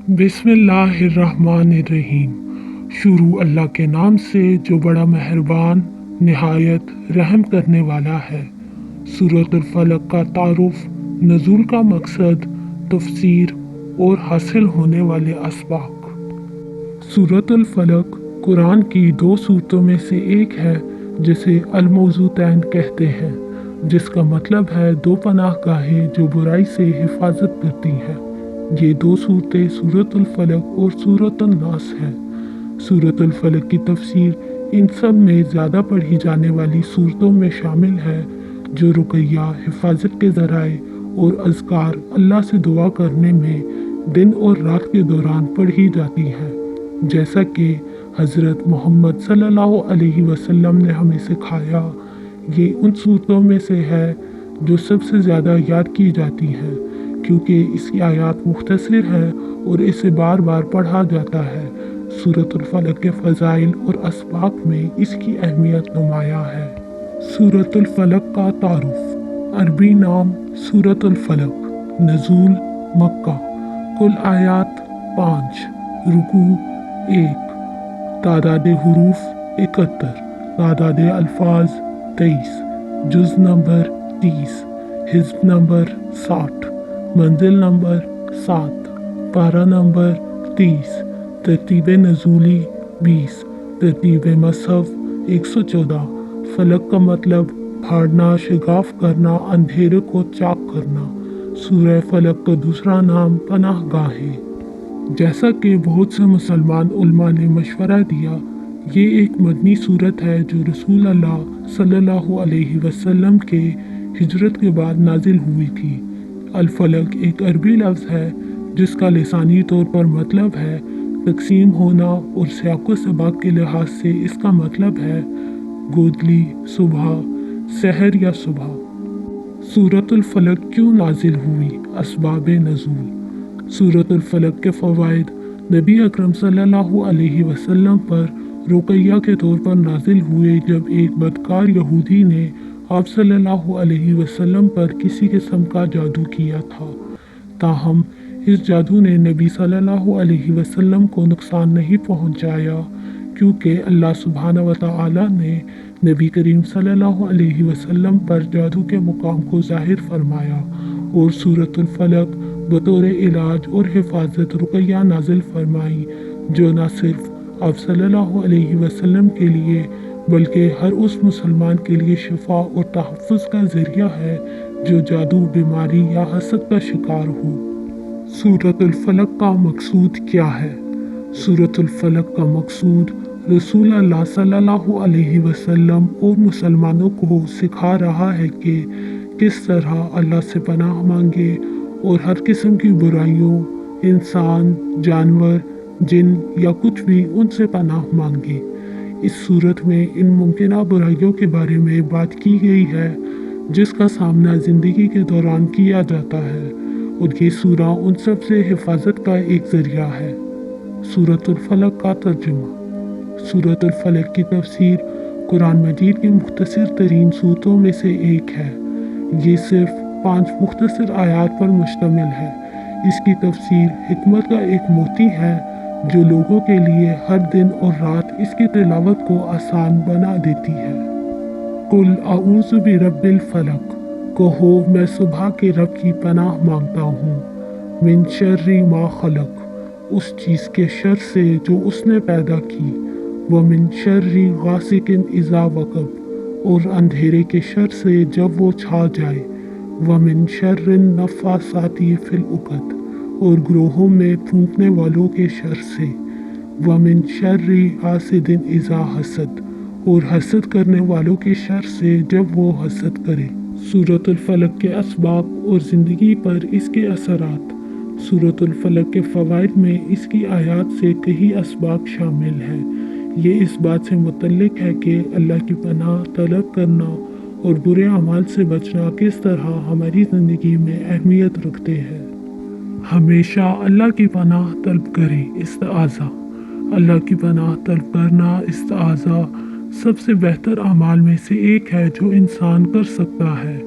बिस्मिल्लाहिर्रहमानिर्रहीम। शुरू अल्लाह के नाम से जो बड़ा मेहरबान निहायत रहम करने वाला है। सूरतुल फलक का तारुफ, नज़ूल का मकसद, तफसीर और हासिल होने वाले असबाक। सूरतुल फलक कुरान की दो सूरतों में से एक है जिसे अल-मौज़ूतैन कहते हैं, जिसका मतलब है दो पनाह गाहें जो बुराई से हिफाजत करती हैं। ये दो सूरतें सूरतुल फलक और सूरतुल नास हैं। सूरतुल फलक की तफसीर इन सब में ज़्यादा पढ़ी जाने वाली सूरतों में शामिल है, जो रुक़ैया, हिफाजत के ज़राए और अज़कार, अल्लाह से दुआ करने में दिन और रात के दौरान पढ़ी जाती हैं। जैसा कि हज़रत मोहम्मद सल्लल्लाहु अलैहि वसल्लम ने हमें सिखाया, ये उन सूरतों में से है जो सबसे ज़्यादा याद की जाती हैं, क्योंकि इसकी आयात मुख्तसर है और इसे बार बार पढ़ा जाता है। सूरतुल फलक के फ़ज़ाइल और असबाक में इसकी अहमियत नुमायाँ है। सूरतुल फलक का तारुफ। अरबी नाम सूरतुल फलक। नज़ूल मक्का। कुल आयात 5। रुकू 1। तादाद हुरूफ 71। तादाद अल्फाज 23। जुज़ नंबर 30। हिज़्ब नंबर 60। मंजिल नंबर 7। पारा नंबर 30। तरतीब नज़ूली 20। तरतीब मसहफ़ 114। फलक का मतलब फाड़ना, शिगाफ करना, अंधेरे को चाक करना। सूरह फलक का दूसरा नाम पनाह गाह है। जैसा कि बहुत से मुसलमान उलमा ने मशवरा दिया, ये एक मदनी सूरत है जो रसूल अल्लाह सल्लल्लाहु अलैहि वसल्लम के हिजरत के बाद नाजिल हुई थी। अल-फलक एक अरबी लफ्ज़ है जिसका लिसानी तौर पर मतलब है तकसीम होना, और सियाक़ो सबाक के लिहाज से इसका मतलब है गोदली, सुबह, सहर या सुबह। सूरतुल फलक क्यों नाजिल हुई? असबाब नज़ूल। सूरतुल फलक के फ़वाइद नबी अकरम सल्लल्लाहु अलैहि वसल्लम पर रुक़ैया के तौर पर नाजिल हुए जब एक बदकार यहूदी ने आप सल्लल्लाहु अलैहि वसल्लम पर किसी किस्म का जादू किया था। ताहम इस जादू ने नबी सल्लल्लाहु अलैहि वसल्लम को नुकसान नहीं पहुंचाया, क्योंकि अल्लाह सुब्हानहू व तआला ने नबी करीम सल्लल्लाहु अलैहि वसल्लम पर जादू के मुकाम को ज़ाहिर फरमाया और सूरतुल फलक बतौर इलाज और हिफाजत रुक़ैया नाजिल फरमाई, जो न सिर्फ आप सल्लल्लाहु अलैहि वसल्लम के लिए बल्कि हर उस मुसलमान के लिए शिफा और तहफ़्फ़ुज़ का ज़रिया है जो जादू, बीमारी या हसद का शिकार हो। सूरतुल फलक का मकसूद क्या है? सूरतुल फलक का मकसूद रसूल अल्लाह सल्लल्लाहु अलैहि वसल्लम और मुसलमानों को सिखा रहा है कि किस तरह अल्लाह से पनाह मांगे और हर किस्म की बुराइयों, इंसान, जानवर, जिन या कुछ भी, उनसे पनाह मांगे। इस सूरत में इन मुमकिना बुराइयों के बारे में बात की गई है जिसका सामना ज़िंदगी के दौरान किया जाता है, और ये सूरा उन सब से हिफाजत का एक ज़रिया है। सूरतुल फलक का तर्जुमा। सूरतुल फलक की तफसीर कुरान मजीद की मुख्तसर तरीन सूरतों में से एक है। ये सिर्फ 5 मुख्तसर आयात पर मुश्तमिल है। इसकी तफसीर हिकमत का एक मोती है जो लोगों के लिए हर दिन और रात इसकी तिलावत को आसान बना देती है। कुल अऊज़ु बिरब्बिल फलक। कहो, मैं सुबह के रब की पनाह मांगता हूँ। मिन शर्रि मा खलक, उस चीज़ के शर से जो उसने पैदा की। व मिन शर्रि गासिकिन इज़ा वक़ब, और अंधेरे के शर से जब वो छा जाए। व मिन शर्रिन नफ़्फ़ासाति फ़िल उक़द, और ग्रोहों में फूंकने वालों के शर से। व मिन शर्रि हासिदिन इज़ा हसद, और हसद करने वालों के शर से जब वो हसद करे। सूरतुल फलक के असबाब और ज़िंदगी पर इसके असरात। सूरतुल फलक के फ़वाइद में इसकी आयात से कई असबाब शामिल हैं। ये इस बात से मुतल्लिक़ है कि अल्लाह की पनाह तलब करना और बुरे अमाल से बचना किस तरह हमारी ज़िंदगी में अहमियत रखते हैं। हमेशा अल्लाह की पनाह तलब करें। इस्तिआज़ा। अल्लाह की पनाह तलब करना, इस्तिआज़ा, सबसे बेहतर अमाल में से एक है जो इंसान कर सकता है।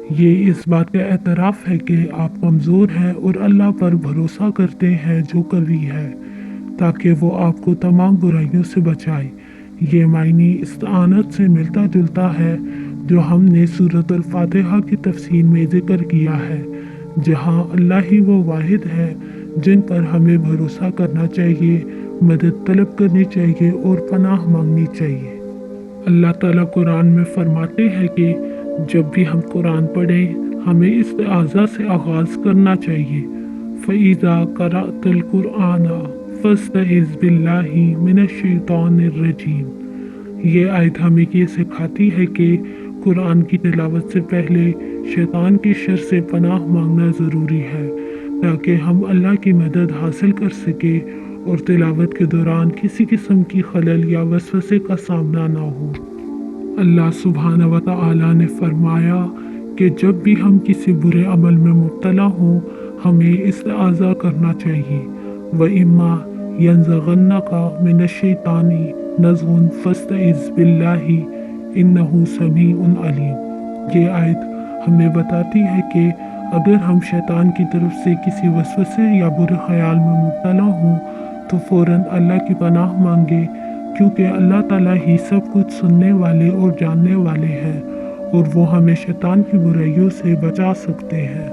یہ اس بات کا اعتراف ہے کہ آپ کمزور ہیں اور اللہ پر بھروسہ کرتے ہیں جو قوی ہے، تاکہ وہ آپ کو تمام برائیوں سے بچائے۔ یہ معنی استعانت سے ملتا جلتا ہے جو ہم نے سورۃ الفاتحہ کی تفسیر میں ذکر کیا ہے، جہاں اللہ ہی وہ واحد ہے جن پر ہمیں بھروسہ کرنا چاہیے، مدد طلب کرنی چاہیے اور پناہ مانگنی چاہیے۔ اللہ تعالیٰ قرآن میں فرماتے ہیں کہ جب بھی ہم قرآن پڑھیں ہمیں استعاذہ سے آغاز کرنا چاہیے۔ فَإِذَا قَرَأْتَ الْقُرْآنَ فَاسْتَعِذْ بِاللَّهِ مِنَ الشَّيْطَانِ الرَّجِيمِ۔ یہ آیت ہمیں یہ سکھاتی ہے کہ قرآن کی تلاوت سے پہلے شیطان کی شر سے پناہ مانگنا ضروری ہے، تاکہ ہم اللہ کی مدد حاصل کر سکیں اور تلاوت کے دوران کسی قسم کی خلل یا وسوسے کا سامنا نہ ہو۔ اللہ سبحانہ و تعالیٰ نے فرمایا کہ جب بھی ہم کسی برے عمل میں مبتلا ہوں ہمیں استعاذہ کرنا چاہیے۔ وَإِمَّا يَنزَغَنَّكَ مِنَ الشَّيْطَانِ نَزْغٌ فَاسْتَعِذْ بِاللَّهِ إِنَّهُ سَمِيعٌ عَلِيمٌ۔ یہ آیت ہمیں بتاتی ہے کہ اگر ہم شیطان کی طرف سے کسی وسوسے یا برے خیال میں مبتلا ہوں تو فوراً اللہ کی پناہ مانگے، کیونکہ اللہ تعالیٰ ہی سب کچھ سننے والے اور جاننے والے ہیں اور وہ ہمیں شیطان کی برائیوں سے بچا سکتے ہیں۔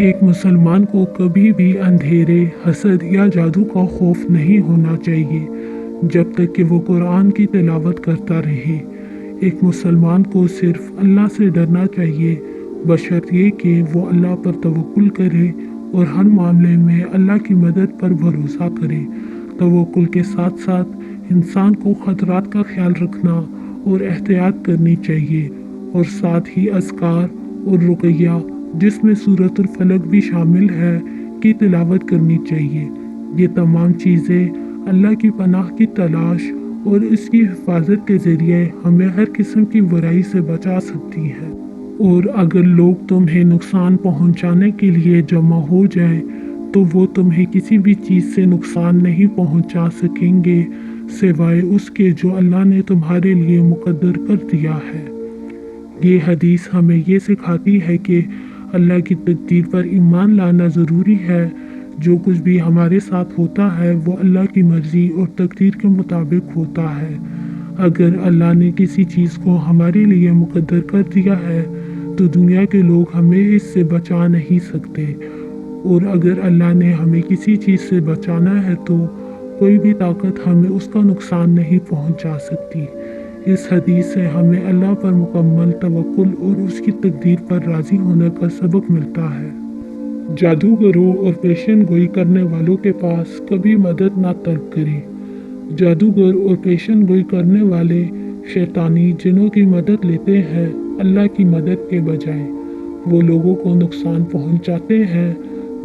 ایک مسلمان کو کبھی بھی اندھیرے، حسد یا جادو کا خوف نہیں ہونا چاہیے جب تک کہ وہ قرآن کی تلاوت کرتا رہے۔ ایک مسلمان کو صرف اللہ سے ڈرنا چاہیے، بشرط یہ کہ وہ اللہ پر توکل کرے اور ہر معاملے میں اللہ کی مدد پر بھروسہ کرے۔ توکل کے ساتھ ساتھ انسان کو خطرات کا خیال رکھنا اور احتیاط کرنی چاہیے، اور ساتھ ہی اذکار اور رقیہ جس میں سورۃ الفلق بھی شامل ہے کی تلاوت کرنی چاہیے۔ یہ تمام چیزیں اللہ کی پناہ کی تلاش اور اس کی حفاظت کے ذریعے ہمیں ہر قسم کی برائی سے بچا سکتی ہیں۔ اور اگر لوگ تمہیں نقصان پہنچانے کے لیے جمع ہو جائیں تو وہ تمہیں کسی بھی چیز سے نقصان نہیں پہنچا سکیں گے سوائے اس کے جو اللہ نے تمہارے لیے مقدر کر دیا ہے۔ یہ حدیث ہمیں یہ سکھاتی ہے کہ اللہ کی تقدیر پر ایمان لانا ضروری ہے۔ جو کچھ بھی ہمارے ساتھ ہوتا ہے وہ اللہ کی مرضی اور تقدیر کے مطابق ہوتا ہے۔ اگر اللہ نے کسی چیز کو ہمارے لیے مقدر کر دیا ہے تو دنیا کے لوگ ہمیں اس سے بچا نہیں سکتے، اور اگر اللہ نے ہمیں کسی چیز سے بچانا ہے تو کوئی بھی طاقت ہمیں اس کا نقصان نہیں پہنچا سکتی۔ اس حدیث سے ہمیں اللہ پر مکمل توکل اور اس کی تقدیر پر راضی ہونے کا سبق ملتا ہے۔ جادوگروں اور پیشن گوئی کرنے والوں کے پاس کبھی مدد نہ طلب کریں۔ جادوگر اور پیشن گوئی کرنے والے شیطانی جنوں کی مدد لیتے ہیں اللہ کی مدد کے بجائے۔ وہ لوگوں کو نقصان پہنچاتے ہیں،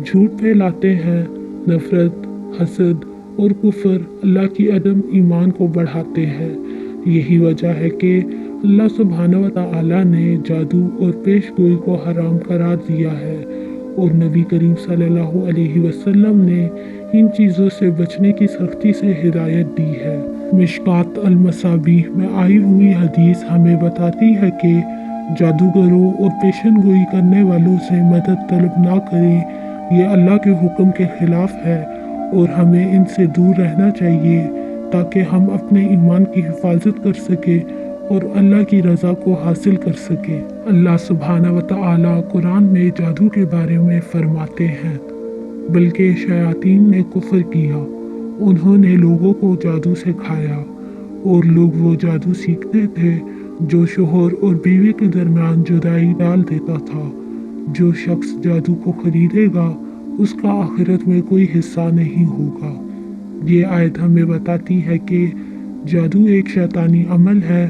جھوٹ پھیلاتے ہیں، نفرت، حسد اور کفر، اللہ کی عدم ایمان کو بڑھاتے ہیں۔ یہی وجہ ہے کہ اللہ سبحانہ و تعالیٰ نے جادو اور پیش گوئی کو حرام قرار دیا ہے، اور نبی کریم صلی اللہ علیہ وسلم نے ان چیزوں سے بچنے کی سختی سے ہدایت دی ہے۔ مشکات المصابیح میں آئی ہوئی حدیث ہمیں بتاتی ہے کہ جادوگروں اور پیشن گوئی کرنے والوں سے مدد طلب نہ کریں، یہ اللہ کے حکم کے خلاف ہے اور ہمیں ان سے دور رہنا چاہیے تاکہ ہم اپنے ایمان کی حفاظت کر سکیں اور اللہ کی رضا کو حاصل کر سکیں۔ اللہ سبحانہ و تعالیٰ قرآن میں جادو کے بارے میں فرماتے ہیں، بلکہ شیاطین نے کفر کیا، انہوں نے لوگوں کو جادو سکھایا، اور لوگ وہ جادو سیکھتے تھے جو شوہر اور بیوی کے درمیان جدائی ڈال دیتا تھا۔ جو شخص جادو کو خریدے گا اس کا آخرت میں کوئی حصہ نہیں ہوگا۔ یہ آیت ہمیں بتاتی ہے کہ جادو ایک شیطانی عمل ہے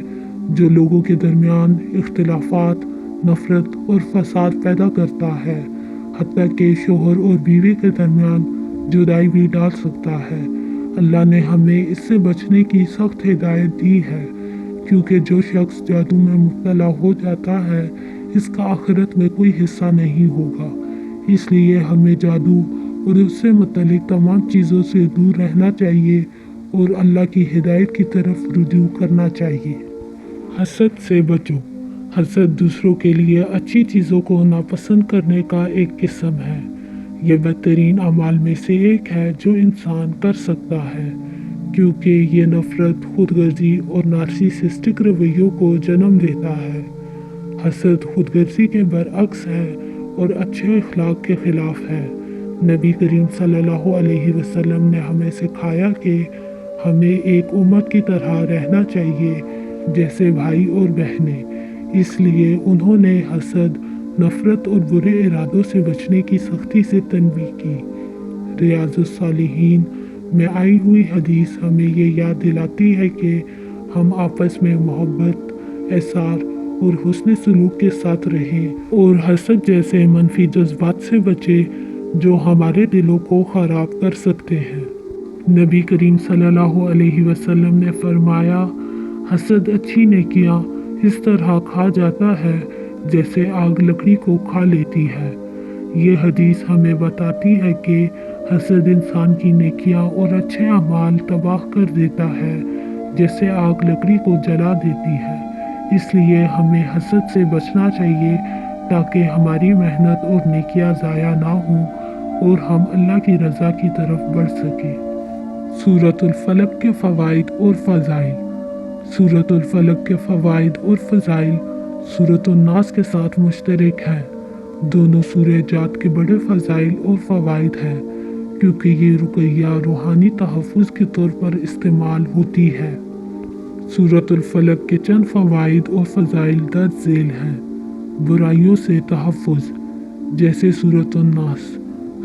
جو لوگوں کے درمیان اختلافات، نفرت اور فساد پیدا کرتا ہے، حتیٰ کہ شوہر اور بیوی کے درمیان جدائی بھی ڈال سکتا ہے۔ اللہ نے ہمیں اس سے بچنے کی سخت ہدایت دی ہے، کیونکہ جو شخص جادو میں مبتلا ہو جاتا ہے اس کا آخرت میں کوئی حصہ نہیں ہوگا۔ اس لیے ہمیں جادو اور اس سے متعلق تمام چیزوں سے دور رہنا چاہیے اور اللہ کی ہدایت کی طرف رجوع کرنا چاہیے۔ حسد سے بچو۔ हसद दूसरों के लिए अच्छी चीज़ों को नापसंद करने का एक किस्म है। ये बदतरीन अमाल में से एक है जो इंसान कर सकता है, क्योंकि ये नफ़रत, खुदगर्जी और नार्सिसिस्टिक रवैयों को जन्म देता है। हसद खुदगर्जी के बरअक्स है और अच्छे अखलाक के ख़िलाफ़ है। नबी करीम सल्लल्लाहु अलैहि वसल्लम ने हमें सिखाया कि हमें एक उम्मत की तरह रहना चाहिए, जैसे भाई और बहनें। इसलिए उन्होंने हसद, नफ़रत और बुरे इरादों से बचने की सख्ती से तनबीह की। रियाज़ुस सालिहीन में आई हुई हदीस हमें ये याद दिलाती है कि हम आपस में मोहब्बत, एहसार और हुस्न सलूक के साथ रहें और हसद जैसे मनफी जज्बात से बचें जो हमारे दिलों को ख़राब कर सकते हैं। नबी करीम सल्लल्लाहु अलैहि वसल्लम ने फरमाया, हसद अच्छी नेकियां इस तरह खा जाता है जैसे आग लकड़ी को खा लेती है। ये हदीस हमें बताती है कि हसद इंसान की नेकियां और अच्छे अमाल तबाह कर देता है, जैसे आग लकड़ी को जला देती है। इसलिए हमें हसद से बचना चाहिए ताकि हमारी मेहनत और नेकियां ज़ाया ना हों और हम अल्लाह की रज़ा की तरफ बढ़ सकें। सूरतुल फलक के फ़वाइद और फ़ज़ाइल। सूरतुल फलक के फ़वाइद और फ़ज़ाइल सूरतुल नास के साथ मुश्तरक हैं। दोनों सूरह जात के बड़े फ़ज़ाइल और फ़वाइद हैं, क्योंकि ये रुक़ैया रूहानी तहफ़्फ़ुज़ के तौर पर इस्तेमाल होती है। सूरतुल फलक के चंद फ़वाइद और फ़ज़ाइल दर्ज झेल हैं। बुराइयों से तहफ़्फ़ुज़, जैसे सूरतुल नास।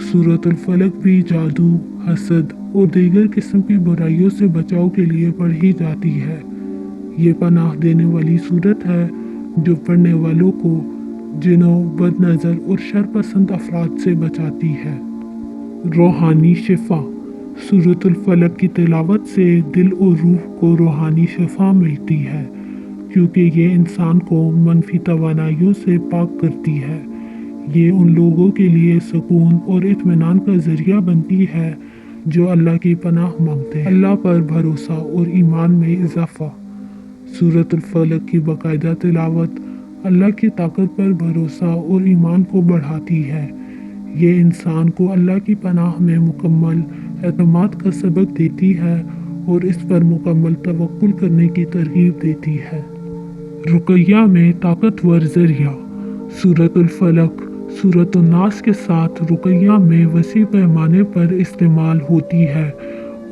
सूरतुल फलक भी जादू, हसद और दीगर किस्म की बुराइयों से बचाव के लिए पढ़ी जाती है। ये पनाह देने वाली सूरत है जो पढ़ने वालों को जिनों, बदनज़र और शरपसंद अफराद से बचाती है। रूहानी शिफा। सूरतुल फलक की तिलावत से दिल और रूह को रूहानी शिफा मिलती है, क्योंकि ये इंसान को मनफी तवानाइयों से पाक करती है। ये उन लोगों के लिए सुकून और इत्मीनान का ज़रिया बनती है जो अल्लाह की पनाह मांगते हैं। अल्लाह पर भरोसा और ईमान में इजाफ़ा। सूरतुल फलक की बाकायदा तिलावत अल्लाह की ताकत पर भरोसा और ईमान को बढ़ाती है। ये इंसान को अल्लाह की पनाह में मुकम्मल एतमाद का सबक देती है और इस पर मुकम्मल तवक्कुल करने की तरगीब देती है। रुक़ैया में ताकतवर ज़रिया। सूरतुल फलक सूरतुल नास के साथ रुक़ैया में वसी पैमाने पर इस्तेमाल होती है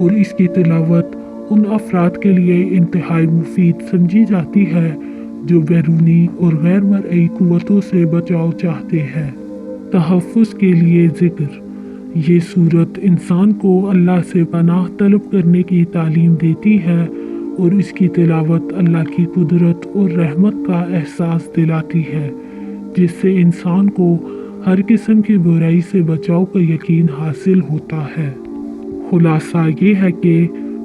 और इसकी तिलावत उन अफराद के लिए इंतहाई मुफीद समझी जाती है जो बैरूनी और गैर मरई कुव्वतों से बचाव चाहते हैं। तहफ़्फ़ुज़ के लिए ज़िक्र। ये सूरत इंसान को अल्लाह से पनाह तलब करने की तालीम देती है और इसकी तिलावत अल्लाह की कुदरत और रहमत का एहसास दिलाती है, जिससे इंसान को हर किस्म की बुराई से बचाव का यकीन हासिल होता है। खुलासा ये है कि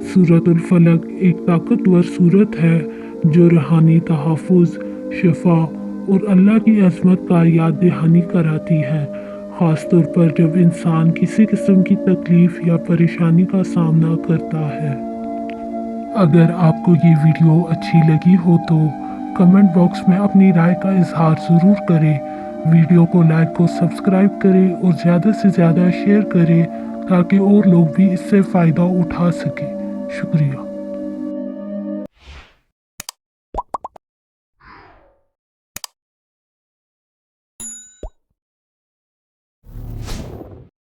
सूरतुल फलक एक ताकतवर सूरत है जो रूहानी तहफ़्फ़ुज़, शिफा और अल्लाह की अज़मत का याद दहानी कराती है, ख़ास तौर पर जब इंसान किसी किस्म की तकलीफ़ या परेशानी का सामना करता है। अगर आपको ये वीडियो अच्छी लगी हो तो कमेंट बॉक्स में अपनी राय का इजहार ज़रूर करें। वीडियो को लाइक और सब्सक्राइब करें और ज़्यादा से ज़्यादा शेयर करें ताकि और लोग भी इससे फ़ायदा उठा सकें। शुक्रिया।